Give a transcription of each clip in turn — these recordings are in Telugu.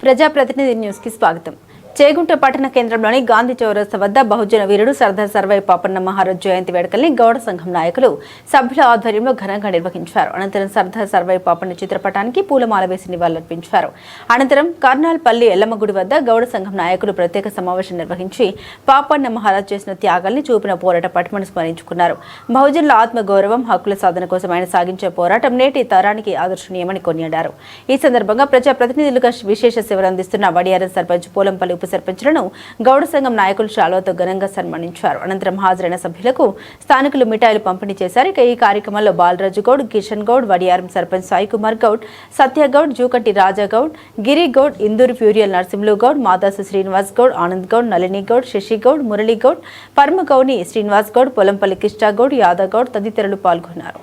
ప్రజాప్రతినిధి న్యూస్ కి స్వాగతం. చేగుంట పట్టణ కేంద్రంలోని గాంధీ చౌరస్తా వద్ద బహుజన వీరుడు సర్దార్ సర్వాయి పాపన్న మహారాజ్ జయంతి వేడుకల్ని గౌడ సంఘం నాయకులు సభ్యుల ఆధ్వర్యంలో ఘనంగా నిర్వహించారు. అనంతరం సర్దార్ సర్వాయి పాపన్న చిత్రపటానికి పూలమాల వేసి నివాళులర్పించారు. అనంతరం కర్నాల్పల్లి ఎల్లమ్మగుడి వద్ద గౌడ సంఘం నాయకులు ప్రత్యేక సమావేశం నిర్వహించి పాపన్న మహారాజ్ చేసిన త్యాగాల్ని చూపిన పోరాట పటిమను స్మరించుకున్నారు. బహుజనుల ఆత్మగౌరవం, హక్కుల సాధన కోసం ఆయన సాగించే పోరాటం నేటి తరానికి ఆదర్శనీయమని కొనియాడారు. ఈ సందర్భంగా ప్రజాప్రతినిధులుగా విశేష సేవలందిస్తున్న వడియారం సర్పంచ్ పోలంపల్లి ఉప సర్పంచులను గౌడ సంఘం నాయకులు శాలువాతో ఘనంగా సన్మానించారు. అనంతరం హాజరైన సభ్యులకు స్థానికులు మిఠాయిలు పంపిణీ చేశారు. ఈ కార్యక్రమంలో బాలరాజు గౌడ్, కిషన్ గౌడ్, వడియారం సర్పంచ్ సాయి కుమార్ గౌడ్, సత్యగౌడ్, జూకట్టి రాజాగౌడ్, గిరి గౌడ్, ఇందూరు ఫ్యూరియల్ నరసింహులు గౌడ్, మాదాసు శ్రీనివాస్ గౌడ్, ఆనంద్ గౌడ్, నళిని గౌడ్, శశి గౌడ్, మురళీ గౌడ్, పరమగౌని శ్రీనివాస్ గౌడ్, పొలంపల్లి కిష్టా గౌడ్, యాదవ్ గౌడ్ తదితరులు పాల్గొన్నారు.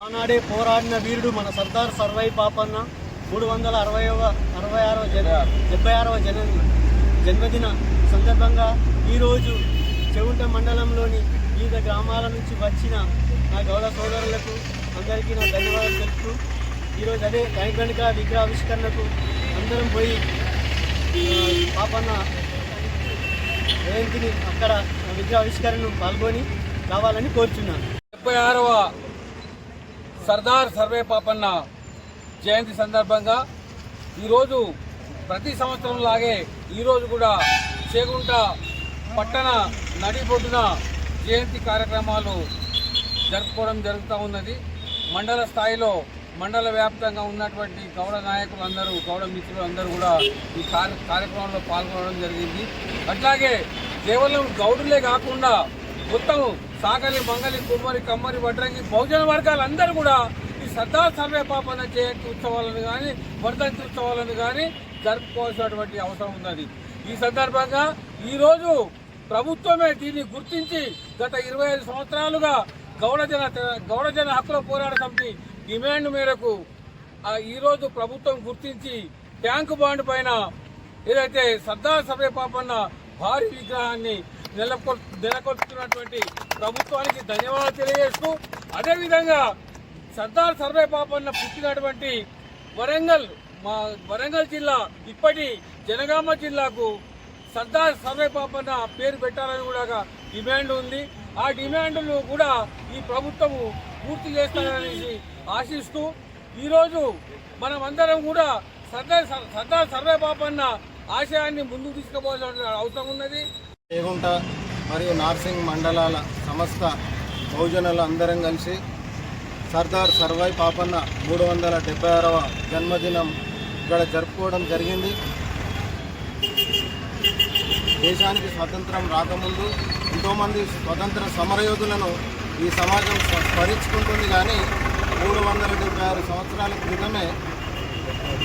ఆనాడే పోరాడిన వీరుడు మన సర్దార్ సర్వాయి పాపన్న 366వ జన్మదిన సందర్భంగా ఈరోజు చెవుంట మండలంలోని వివిధ గ్రామాల నుంచి వచ్చిన నా గౌడ సోదరులకు అందరికీ నా ధన్యవాదాలు తెలుపుతూ ఈరోజు అదే వైజ్ఞానిక విగ్రహావిష్కరణకు అందరం పోయి పాపన్న జయంతిని అక్కడ విగ్రహావిష్కరణను పాల్గొని రావాలని కోరుచున్నాను. 76వ సర్దార్ సర్వాయి పాపన్న జయంతి సందర్భంగా ఈరోజు ప్రతి సంవత్సరం లాగే ఈరోజు కూడా చేగుంట పట్టణ నడిబొడ్డున జయంతి కార్యక్రమాలు జరుపుకోవడం జరుగుతూ ఉన్నది. మండల స్థాయిలో మండల వ్యాప్తంగా ఉన్నటువంటి గౌడ నాయకులు అందరూ, గౌడ మిత్రులు అందరూ కూడా ఈ కార్యక్రమంలో పాల్గొనడం జరిగింది. అట్లాగే కేవలం గౌడులే కాకుండా మొత్తం సాగలి, మంగలి, కుమ్మరి, కమ్మరి, వడ్రంగి బహుజన వర్గాలందరూ కూడా ఈ సర్దార్ సర్వాయి పాపన్న జయంతి ఉత్సవాలను కానీ వర్ధంతి ఉత్సవాలను కానీ జరుపుకోవాల్సినటువంటి అవసరం ఉన్నది. ఈ సందర్భంగా ఈరోజు ప్రభుత్వమే దీన్ని గుర్తించి గత 25 సంవత్సరాలుగా గౌడజన హక్కుల పోరాట సమితి డిమాండ్ మేరకు ఈరోజు ప్రభుత్వం గుర్తించి ట్యాంకు బాండ్ పైన ఏదైతే సర్దార్ సర్వాయి పాపన్న భారీ విగ్రహాన్ని నెలకొల్పుతున్నటువంటి ప్రభుత్వానికి ధన్యవాదాలు తెలియజేస్తూ, అదేవిధంగా సర్దార్ సర్వాయి పాపన్న పుట్టినటువంటి వరంగల్ జిల్లా ఇప్పటి జనగామ జిల్లాకు సర్దార్ సర్వాయి పాపన్న పేరు పెట్టాలని కూడా డిమాండ్ ఉంది. ఆ డిమాండ్ను కూడా ఈ ప్రభుత్వము పూర్తి చేస్తారనేసి ఆశిస్తూ ఈరోజు మనమందరం కూడా సర్దార్ సర్వాయి పాపన్న ఆశయాన్ని ముందుకు తీసుకుపోవాల్సిన అవసరం ఉన్నది. చేగుంట మరియు నార్సింగ్ మండలాల సమస్త బహుజనులు అందరం కలిసి సర్దార్ సర్వాయి పాపన్న 376వ జన్మదినం ఇక్కడ జరుపుకోవడం జరిగింది. దేశానికి స్వతంత్రం రాకముందు ఎంతోమంది స్వతంత్ర సమరయోధులను ఈ సమాజం స్మరించుకుంటుంది. కానీ 376 సంవత్సరాల క్రితమే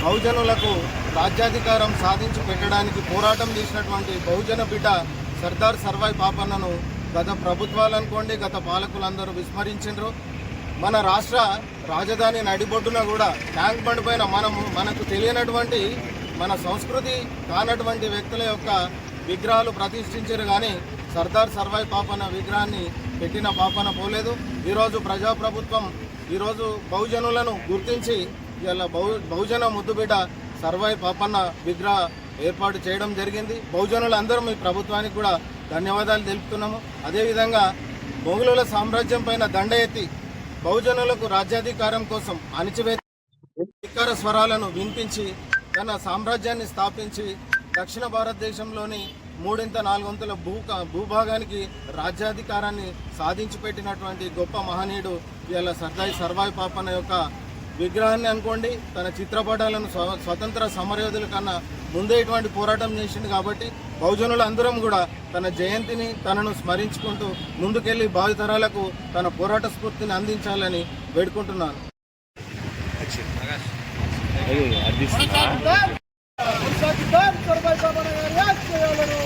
బహుజనులకు రాజ్యాధికారం సాధించి పెట్టడానికి పోరాటం చేసినటువంటి బహుజన బిడ్డ సర్దార్ సర్వాయి పాపన్నను గత ప్రభుత్వాలనుకోండి, గత పాలకులందరూ విస్మరించారు. మన రాష్ట్ర రాజధాని నడిబొడ్డున కూడా ట్యాంక్ బండ్ పైన మనకు తెలియనటువంటి మన సంస్కృతి కానటువంటి వ్యక్తుల యొక్క విగ్రహాలు ప్రతిష్ఠించారు. కానీ సర్దార్ సర్వాయి పాపన్న విగ్రహాన్ని పెట్టిన పాపన పోలేదు. ఈరోజు ప్రజాప్రభుత్వం ఈరోజు బహుజనులను గుర్తించి ఇలా బహుజన ముద్దుబిడ్డ సర్వాయి పాపన్న విగ్రహ ఏర్పాటు చేయడం జరిగింది. బహుజనులందరూ ఈ ప్రభుత్వానికి కూడా ధన్యవాదాలు తెలుపుతున్నాము. అదేవిధంగా మొఘలుల సామ్రాజ్యం పైన దండ ఎత్తి బహుజనులకు రాజ్యాధికారం కోసం అణిచివేత ధిక్కార స్వరాలను వినిపించి తన సామ్రాజ్యాన్ని స్థాపించి దక్షిణ భారతదేశంలోని 3/4 భూభాగానికి రాజ్యాధికారాన్ని సాధించి పెట్టినటువంటి గొప్ప మహనీయుడు ఇవాళ సర్దార్ సర్వాయి పాపన్న యొక్క విగ్రహాన్ని అనుకోండి, తన చిత్రపటాలను స్వతంత్ర సమరయోధుల కన్నా ముందే ఇటువంటి పోరాటం చేసింది. కాబట్టి బహుజనులు అందరం కూడా తన జయంతిని తనను స్మరించుకుంటూ ముందుకెళ్లి భావితరాలకు తన పోరాట స్ఫూర్తిని అందించాలని వేడుకుంటున్నాను. సర్దార్ సర్వాయి పాపన్న గారి ఆశయాలను